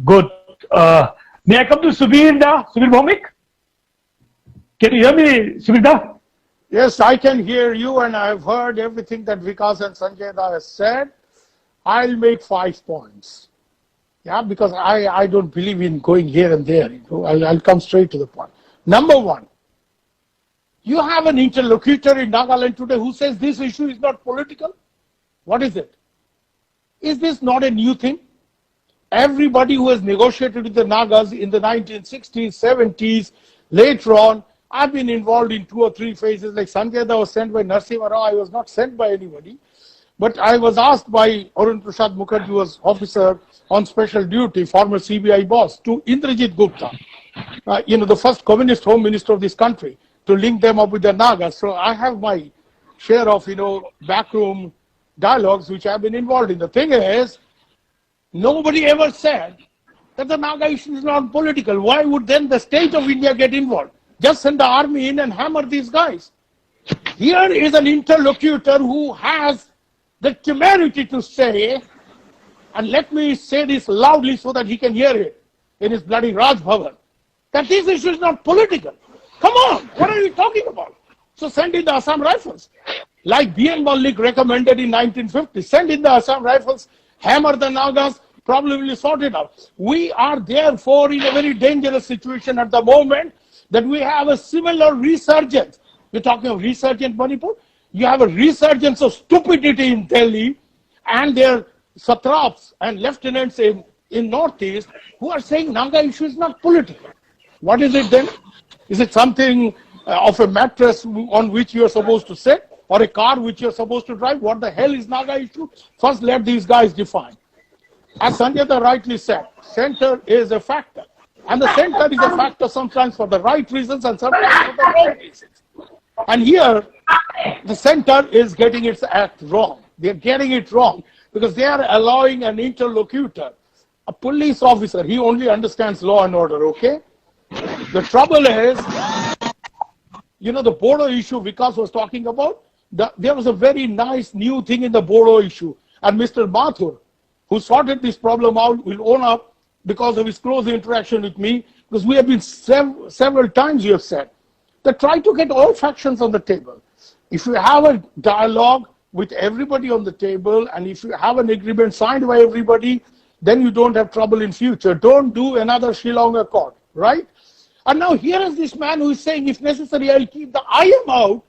Good. May I come to Subir Bhomik? Can you hear me, Subir? Yes, I can hear you, and I've heard everything that Vikas and Sanjay Da has said. I'll make 5 points. Yeah, because I don't believe in going here and there. You know, I'll come straight to the point. Number one, you have an interlocutor in Nagaland today who says this issue is not political. What is it? Is this not a new thing? Everybody who has negotiated with the Nagas in the 1960s, 70s, later on, I've been involved in 2 or 3 phases. Like Sanjay Da was sent by Narasimha Rao. I was not sent by anybody. But I was asked by Arun Prasad Mukherjee, who was officer on special duty, former CBI boss, to Indrajit Gupta, the first communist home minister of this country, to link them up with the Nagas. So I have my share of, backroom dialogues which I've been involved in. The thing is, nobody ever said that the Naga issue is not political. Why would then the state of India get involved? Just send the army in and hammer these guys. Here is an interlocutor who has the temerity to say, and let me say this loudly so that he can hear it in his bloody Raj Bhavan, that this issue is not political. Come on, what are you talking about? So send in the Assam Rifles. Like B.N. Malik recommended in 1950, send in the Assam Rifles, hammer the Nagas, probably sort it out. We are therefore in a very dangerous situation at the moment that we have a similar resurgence. You're talking of resurgent Manipur? You have a resurgence of stupidity in Delhi and their satraps and lieutenants in Northeast who are saying Naga issue is not political. What is it then? Is it something of a mattress on which you are supposed to sit or a car which you are supposed to drive? What the hell is Naga issue? First, let these guys define. As Sanjay Da rightly said, center is a factor. And the center is a factor sometimes for the right reasons and sometimes for the wrong reasons. And here, the center is getting its act wrong. They're getting it wrong because they are allowing an interlocutor, a police officer, he only understands law and order, okay? The trouble is, the Bodo issue Vikas was talking about, there was a very nice new thing in the Bodo issue. And Mr. Mathur, who sorted this problem out, will own up because of his close interaction with me, because we have been several times, you have said, that try to get all factions on the table. If you have a dialogue with everybody on the table, and if you have an agreement signed by everybody, then you don't have trouble in future. Don't do another Shillong Accord, right? And now here is this man who is saying, if necessary, I'll keep the IM out,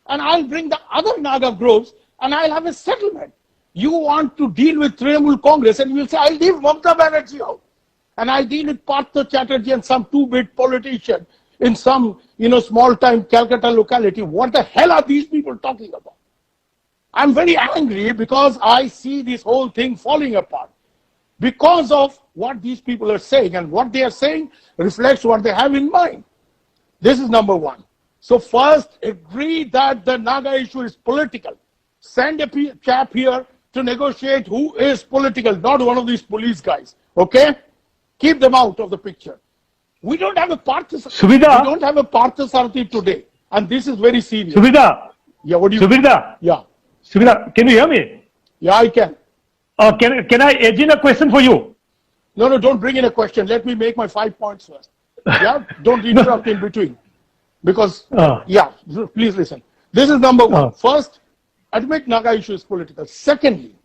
and I'll bring the other Naga groups, and I'll have a settlement. You want to deal with Trinamool Congress, and you'll say, I'll leave Mamata Banerjee out. And I'll deal with Partha Chatterjee and some 2-bit politician in some, small-time Calcutta locality. What the hell are these people talking about? I'm very angry because I see this whole thing falling apart because of what these people are saying, and what they are saying reflects what they have in mind. This is number one. So first, agree that the Naga issue is political. Send a chap here to negotiate who is political, not one of these police guys. Okay? Keep them out of the picture. We don't have a Parthasarathi today, and this is very serious. Subida. Yeah, what do you? Subida. Yeah. Subida, can you hear me? Yeah, I can. Can I edge in a question for you? No, don't bring in a question. Let me make my 5 points first. Yeah, don't interrupt in between. Because, please listen. This is number one. First, admit Naga issue is political. Secondly,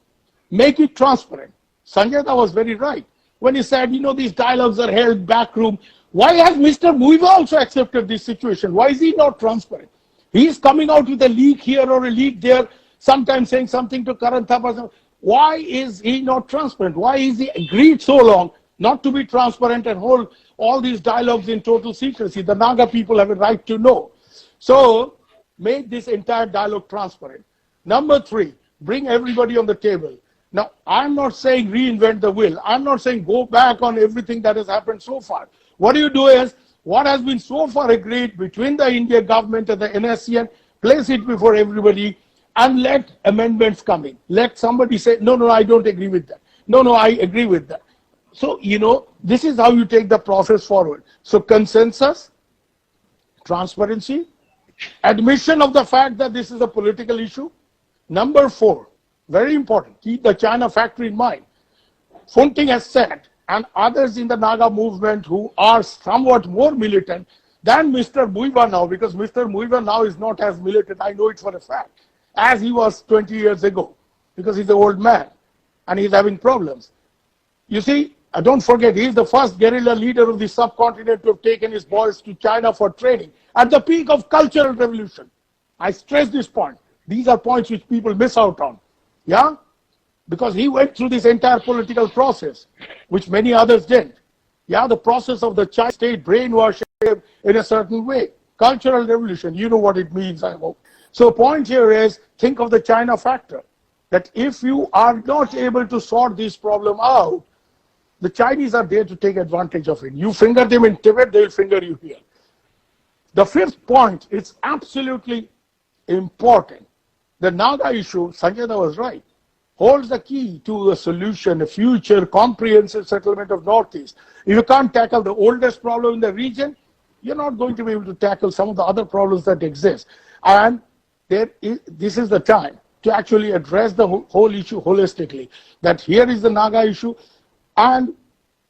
make it transparent. Sanjay Da was very right when he said, these dialogues are held backroom. Why has Mr. Muiva also accepted this situation? Why is he not transparent? He is coming out with a leak here or a leak there, sometimes saying something to Karan Thapa. Why is he not transparent? Why is he agreed so long not to be transparent and hold all these dialogues in total secrecy? The Naga people have a right to know. So, make this entire dialogue transparent. Number 3, bring everybody on the table. Now, I'm not saying reinvent the wheel. I'm not saying go back on everything that has happened so far. What you do is, what has been so far agreed between the India government and the NSCN, place it before everybody and let amendments come in. Let somebody say, no, I don't agree with that. No, I agree with that. So, this is how you take the process forward. So, consensus, transparency, admission of the fact that this is a political issue. Number 4, very important, keep the China factor in mind. Phunting has said, and others in the Naga movement who are somewhat more militant than Mr. Muiva now, because Mr. Muiva now is not as militant, I know it for a fact, as he was 20 years ago, because he's an old man and he's having problems. You see, don't forget, he's the first guerrilla leader of the subcontinent to have taken his boys to China for training at the peak of cultural revolution. I stress this point. These are points which people miss out on. Yeah? Because he went through this entire political process, which many others didn't. Yeah, the process of the Chinese state brainwashing in a certain way. Cultural revolution, you know what it means, I hope. So the point here is, think of the China factor. That if you are not able to sort this problem out, the Chinese are there to take advantage of it. You finger them in Tibet, they will finger you here. The fifth point is absolutely important. The Naga issue, Sanjay Da was right, holds the key to a solution, a future comprehensive settlement of Northeast. If you can't tackle the oldest problem in the region, you're not going to be able to tackle some of the other problems that exist. And this is the time to actually address the whole issue holistically. That here is the Naga issue, and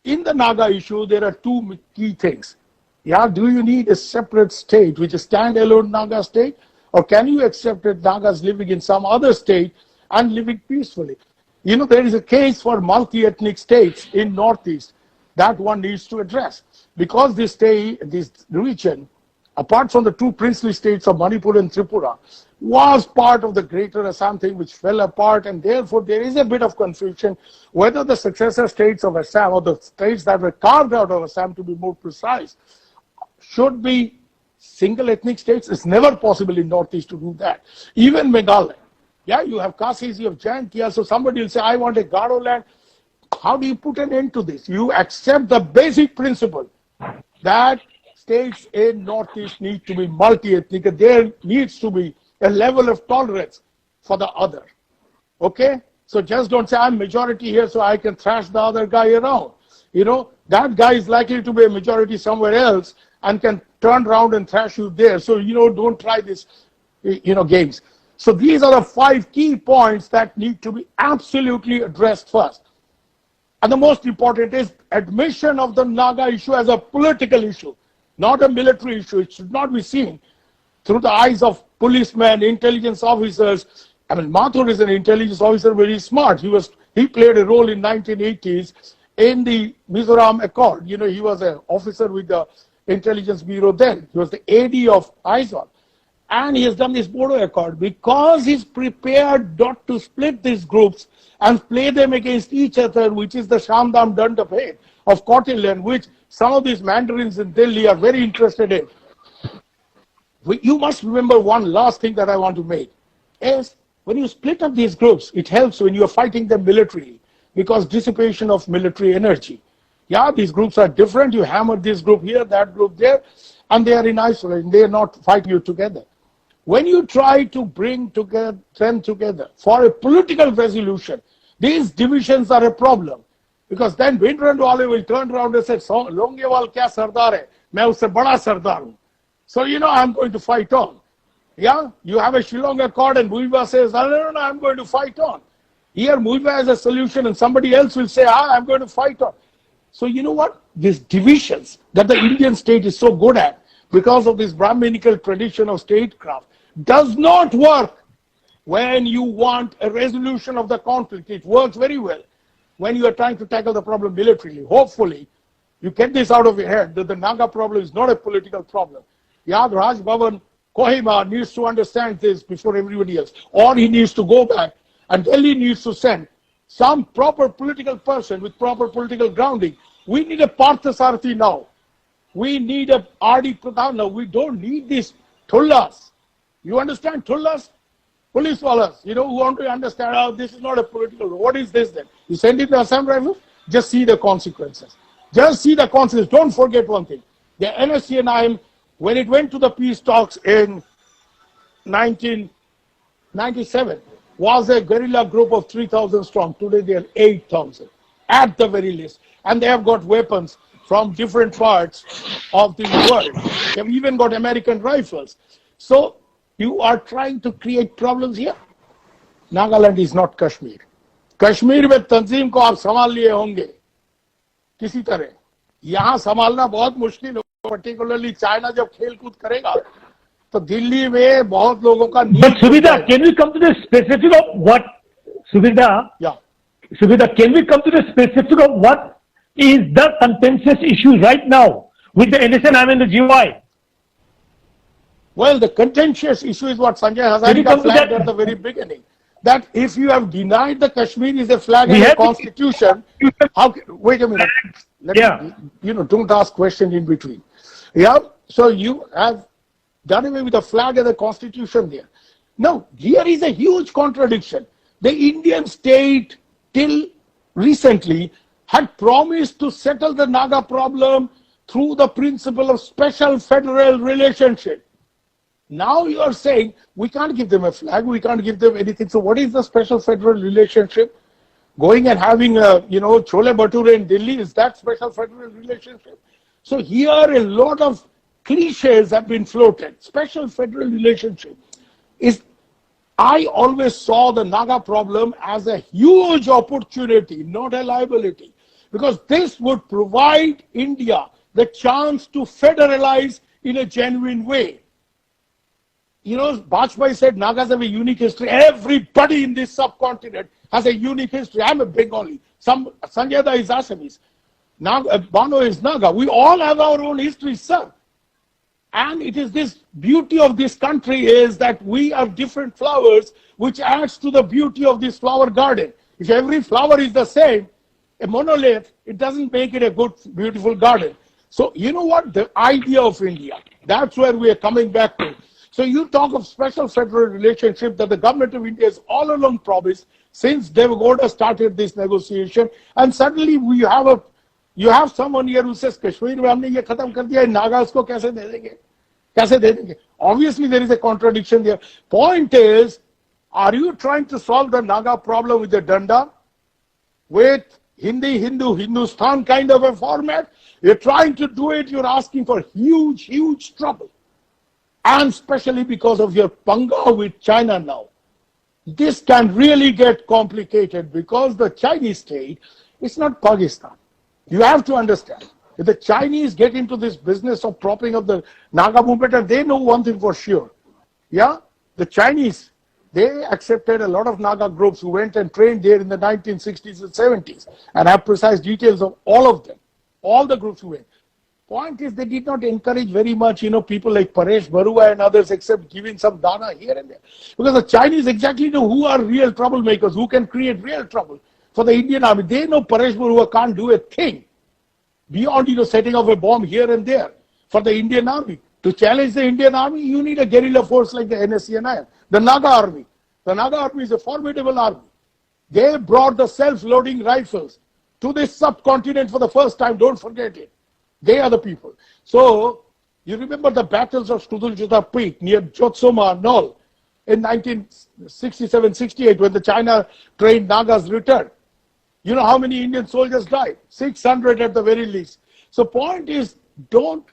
in the Naga issue, there are two key things. Yeah, do you need a separate state, which is standalone Naga state, or can you accept that Nagas living in some other state and living peacefully? You know, there is a case for multi-ethnic states in Northeast that one needs to address. Because this region, apart from the two princely states of Manipur and Tripura, was part of the greater Assam thing which fell apart, and therefore there is a bit of confusion whether the successor states of Assam, or the states that were carved out of Assam to be more precise, should be single ethnic states. It's never possible in Northeast to do that. Even Meghalaya. Yeah, you have Khasis, you have Jaintia, so somebody will say, I want a Garo land. How do you put an end to this? You accept the basic principle that states in Northeast need to be multi-ethnic, and there needs to be a level of tolerance for the other. Okay? So just don't say, I'm majority here so I can thrash the other guy around. You know, that guy is likely to be a majority somewhere else and can turn around and thrash you there. So, you know, don't try this, games. So these are the 5 key points that need to be absolutely addressed first. And the most important is admission of the Naga issue as a political issue, not a military issue. It should not be seen through the eyes of policemen, intelligence officers. I mean, Mathur is an intelligence officer, very smart. He played a role in 1980s in the Mizoram Accord. You know, he was an officer with the Intelligence Bureau then. He was the AD of Aizawl. And he has done this Bodo Accord because he's prepared not to split these groups and play them against each other, which is the Shamdam Dandabhed of Kautilya, which some of these mandarins in Delhi are very interested in. You must remember one last thing that I want to make is when you split up these groups, it helps when you are fighting them militarily, because dissipation of military energy. Yeah, these groups are different. You hammer this group here, that group there, and they are in isolation. They are not fighting you together. When you try to bring them together for a political resolution, these divisions are a problem. Because then Bhindranwale will turn around and say, Longewal kya sardar hai? Main usse bada sardar hu. So, I'm going to fight on. Yeah, you have a Shillong Accord and Muiva says, no, I'm going to fight on. Here, Muiva has a solution and somebody else will say, I'm going to fight on. So, you know what? These divisions that the Indian state is so good at, because of this Brahminical tradition of statecraft, does not work when you want a resolution of the conflict. It works very well when you are trying to tackle the problem militarily. Hopefully, you get this out of your head, that the Naga problem is not a political problem. Yad Raj Bhavan Kohima needs to understand this before everybody else. Or he needs to go back, and Delhi needs to send some proper political person with proper political grounding. We need a Parthasarathi now. We need a R.D. Pradhan now. We don't need these Thullas. You understand Thullas? Police wallahs, who want to understand, this is not a political, what is this then? You send it to Assam Rifles, just see the consequences. Just see the consequences. Don't forget one thing. The NSCNIM, when it went to the peace talks in 1997, was a guerrilla group of 3,000 strong. Today they are 8,000 at the very least. And they have got weapons from different parts of the world. They have even got American rifles. So you are trying to create problems here. Nagaland is not Kashmir. Kashmir में तंजीम को आप संभाल लिए होंगे किसी तरह, यहां संभालना बहुत मुश्किल हो, पर्टिकुलरली चाइना जब खेल कूद करेगा तो दिल्ली में बहुत लोगों का But Subhida, can we come to the specific of what, Subhida, या Subhida, can we come to the specific of what is the contentious issue right now with the NSNM and the GY? Well, the contentious issue is what Sanjay Can you Hazarika come to flagged that? at the very beginning. That if you have denied the Kashmir is a flag We in the have to- constitution, how, wait a minute, let Yeah. me, don't ask question in between. Yeah, so you have done away with the flag and the constitution there. Now, here is a huge contradiction. The Indian state till recently had promised to settle the Naga problem through the principle of special federal relationship. Now you are saying we can't give them a flag, we can't give them anything. So what is the special federal relationship? Going and having chole bhature in Delhi, is that special federal relationship? So here a lot of cliches have been floated. Special federal relationship is, I always saw the Naga problem as a huge opportunity, not a liability, because this would provide India the chance to federalize in a genuine way. You know, Bajpayee said Nagas have a unique history. Everybody in this subcontinent has a unique history. I'm a Bengali. Sanjay Da is Assamese. Bano is Naga. We all have our own history, sir. And it is this beauty of this country is that we have different flowers, which adds to the beauty of this flower garden. If every flower is the same, a monolith, it doesn't make it a good, beautiful garden. So you know what? The idea of India, that's where we are coming back to. So you talk of special federal relationship that the government of India has all along promised since Devagowda started this negotiation, and suddenly you have someone here who says Kashmir mein humne ye khatam kar diya, Nagas ko kaise de denge? Kaise de denge? Obviously there is a contradiction there. Point is, are you trying to solve the Naga problem with the Danda? With Hindi, Hindu, Hindustan kind of a format? You're trying to do it, you're asking for huge, huge trouble. And especially because of your panga with China now. This can really get complicated because the Chinese state is not Pakistan. You have to understand. If the Chinese get into this business of propping up the Naga movement, and they know one thing for sure. Yeah? The Chinese, they accepted a lot of Naga groups who went and trained there in the 1960s and 70s and have precise details of all of them. All the groups who went. Point is, they did not encourage very much, people like Paresh Barua and others, except giving some dana here and there. Because the Chinese exactly know who are real troublemakers, who can create real trouble for the Indian army. They know Paresh Barua can't do a thing beyond, setting off a bomb here and there for the Indian army. To challenge the Indian army, you need a guerrilla force like the NSCNI, the Naga army. The Naga army is a formidable army. They brought the self-loading rifles to this subcontinent for the first time. Don't forget it. They are the people. So, you remember the battles of Studuljuta Peak near Jotsoma and all in 1967-68 when the China trained Nagas returned. You know how many Indian soldiers died? 600 at the very least. So point is, don't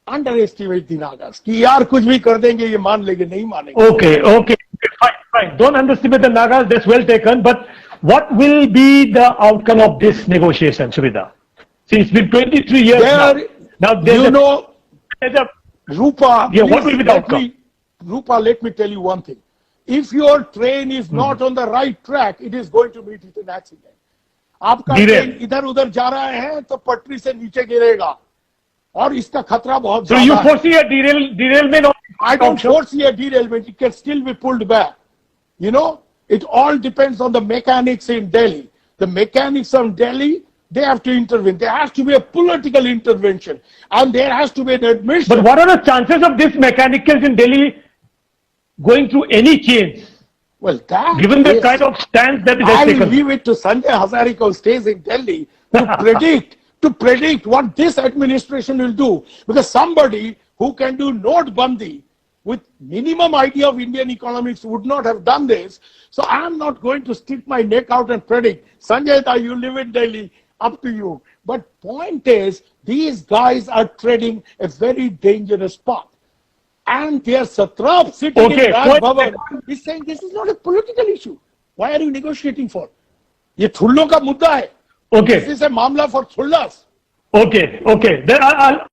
underestimate the Nagas. कि यार कुछ भी कर देंगे ये मान लेंगे नहीं मानेंगे. Okay, fine. Don't underestimate the Nagas. That's well taken. But what will be the outcome of this negotiation, Subhida? See, it's been 23 years now. Rupa, yeah, what will be the outcome? Rupa, let me tell you one thing. If your train is not on the right track, it is going to meet with an accident. आपका train इधर उधर जा रहा है तो पटरी से नीचे गिरेगा और इसका खतरा बहुत ज्यादा है. So you foresee a derailment? I don't foresee a derailment. It can still be pulled back. It all depends on the mechanics in Delhi. The mechanics of Delhi, they have to intervene. There has to be a political intervention. And there has to be an admission. But what are the chances of this mechanicals in Delhi going through any change? Well, given the kind of stance that it has taken. I will leave it to Sanjay Hazarika, who stays in Delhi, to predict what this administration will do. Because somebody who can do Notbandi with minimum idea of Indian economics would not have done this. So I am not going to stick my neck out and predict. Sanjay Da, you live in Delhi, up to you. But point is, these guys are treading a very dangerous path. And their satrap sitting in Raj Bhavan is saying this is not a political issue. Why are you negotiating for? ये ठुल्लों का मुद्दा है. Okay, This is a मामला for ठुल्लास. okay. Then I'll